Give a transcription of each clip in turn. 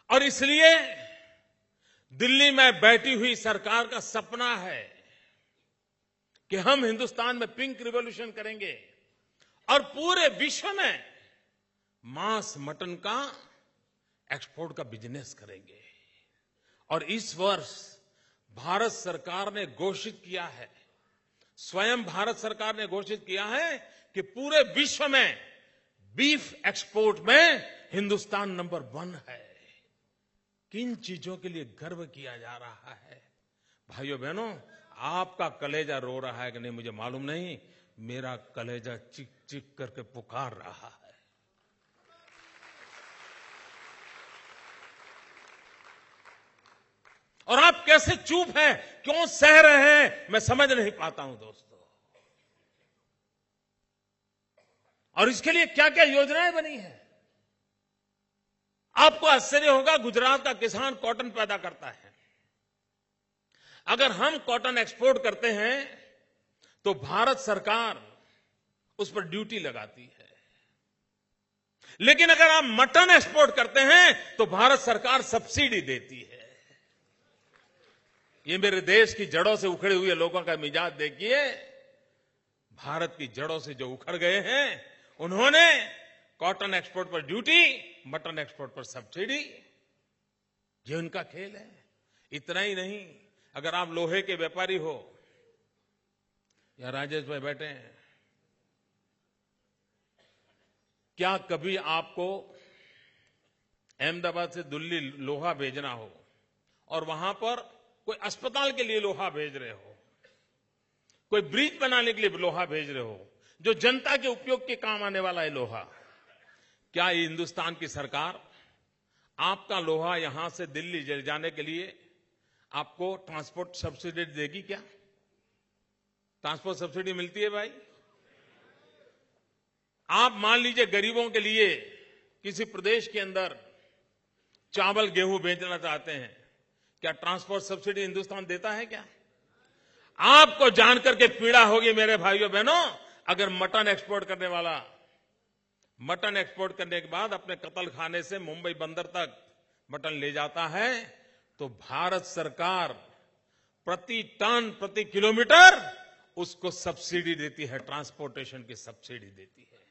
और इसलिए दिल्ली में बैठी हुई सरकार का सपना है कि हम हिंदुस्तान में पिंक रिवॉल्यूशन करेंगे और पूरे विश्व में मांस मटन का एक्सपोर्ट का बिजनेस करेंगे। और इस वर्ष भारत सरकार ने घोषित किया है, स्वयं भारत सरकार ने घोषित किया है कि पूरे विश्व में बीफ एक्सपोर्ट में हिंदुस्तान नंबर 1 है। किन चीजों के लिए गर्व किया जा रहा है? भाइयों बहनों, आपका कलेजा रो रहा है कि नहीं मुझे मालूम नहीं, मेरा कलेजा चिक चिक करके पुकार रहा है। और आप कैसे चुप हैं, क्यों सह रहे हैं, मैं समझ नहीं पाता हूं दोस्तों। और इसके लिए क्या क्या योजनाएं बनी हैं? आपको आश्चर्य होगा, गुजरात का किसान कॉटन पैदा करता है। अगर हम कॉटन एक्सपोर्ट करते हैं तो भारत सरकार उस पर ड्यूटी लगाती है, लेकिन अगर आप मटन एक्सपोर्ट करते हैं तो भारत सरकार सब्सिडी देती है। ये मेरे देश की जड़ों से उखड़े हुए लोगों का मिजाज देखिए। भारत की जड़ों से जो उखड़ गए हैं, उन्होंने कॉटन एक्सपोर्ट पर ड्यूटी, मटन एक्सपोर्ट पर सब्सिडी। ये उनका खेल है। इतना ही नहीं, अगर आप लोहे के व्यापारी हो, या राजेश भाई बैठे हैं, क्या कभी आपको अहमदाबाद से दिल्ली लोहा भेजना हो और वहां पर कोई अस्पताल के लिए लोहा भेज रहे हो, कोई ब्रिज बनाने के लिए लोहा भेज रहे हो, जो जनता के उपयोग के काम आने वाला है लोहा, क्या ये हिंदुस्तान की सरकार आपका लोहा यहां से दिल्ली ले जाने के लिए आपको ट्रांसपोर्ट सब्सिडी देगी? क्या ट्रांसपोर्ट सब्सिडी मिलती है भाई? आप मान लीजिए गरीबों के लिए किसी प्रदेश के अंदर चावल गेहूं बेचना चाहते हैं, क्या ट्रांसपोर्ट सब्सिडी हिंदुस्तान देता है? क्या आपको जानकर के पीड़ा होगी मेरे भाइयों बहनों, अगर मटन एक्सपोर्ट करने वाला मटन एक्सपोर्ट करने के बाद अपने कत्ल खाने से मुंबई बंदर तक मटन ले जाता है तो भारत सरकार प्रति टन प्रति किलोमीटर उसको सब्सिडी देती है, ट्रांसपोर्टेशन की सब्सिडी देती है।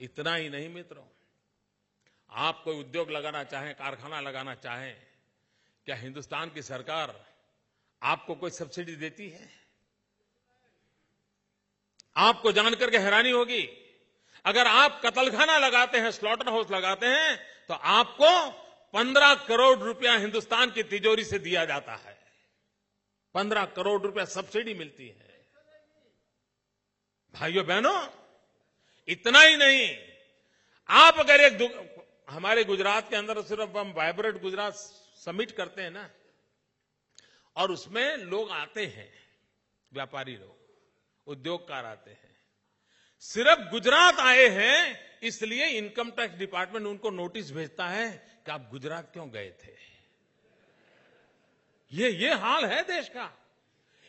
इतना ही नहीं मित्रों, आप कोई उद्योग लगाना चाहें, कारखाना लगाना चाहें, क्या हिंदुस्तान की सरकार आपको कोई सब्सिडी देती है? आपको जानकर के हैरानी होगी, अगर आप कत्लखाना लगाते हैं, स्लॉटर हाउस लगाते हैं, तो आपको 15 करोड़ रुपया हिंदुस्तान की तिजोरी से दिया जाता है। 15 करोड़ रुपया सब्सिडी मिलती है। भाइयों बहनों, इतना ही नहीं, आप अगर हमारे गुजरात के अंदर सिर्फ हम वाइब्रेंट गुजरात समिट करते हैं ना, और उसमें लोग आते हैं, व्यापारी लोग, उद्योगकार आते हैं। सिर्फ गुजरात आए हैं इसलिए इनकम टैक्स डिपार्टमेंट उनको नोटिस भेजता है कि आप गुजरात क्यों गए थे। ये हाल है देश का।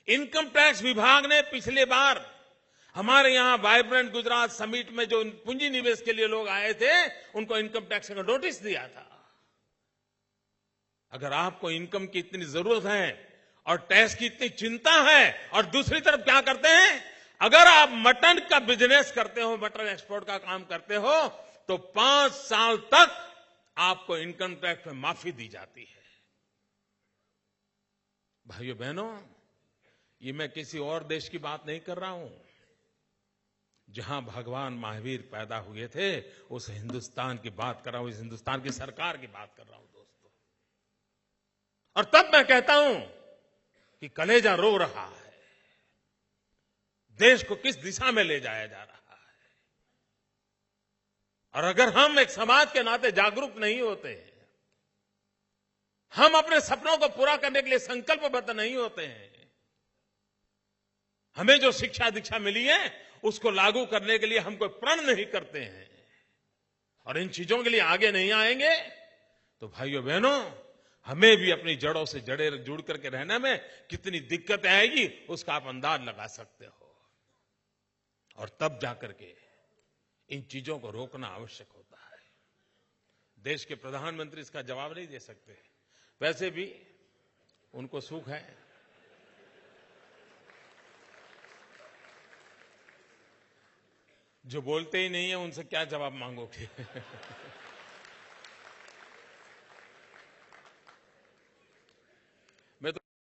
इनकम टैक्स विभाग ने पिछले बार हमारे यहां वाइब्रेंट गुजरात समिट में जो पूंजी निवेश के लिए लोग आए थे, उनको इनकम टैक्स का नोटिस दिया था। अगर आपको इनकम की इतनी जरूरत है और टैक्स की इतनी चिंता है, और दूसरी तरफ क्या करते हैं, अगर आप मटन का बिजनेस करते हो, मटन एक्सपोर्ट का काम करते हो, तो 5 साल तक आपको इनकम टैक्स में माफी दी जाती है। भाइयों बहनों, ये मैं किसी और देश की बात नहीं कर रहा हूं। जहां भगवान महावीर पैदा हुए थे, उस हिंदुस्तान की बात कर रहा हूं, इस हिंदुस्तान की सरकार की बात कर रहा हूं दोस्तों। और तब मैं कहता हूं कि कलेजा रो रहा है, देश को किस दिशा में ले जाया जा रहा है। और अगर हम एक समाज के नाते जागरूक नहीं होते, हम अपने सपनों को पूरा करने के लिए संकल्पबद्ध नहीं होते हैं, हमें जो शिक्षा दीक्षा मिली है उसको लागू करने के लिए हम कोई प्रण नहीं करते हैं, और इन चीजों के लिए आगे नहीं आएंगे, तो भाइयों बहनों, हमें भी अपनी जड़ों से जुड़ करके रहने में कितनी दिक्कतें आएगी उसका आप अंदाज लगा सकते हो। और तब जाकर के इन चीजों को रोकना आवश्यक होता है। देश के प्रधानमंत्री इसका जवाब नहीं दे सकते। वैसे भी उनको सुख है। जो बोलते ही नहीं है उनसे क्या जवाब मांगोगे?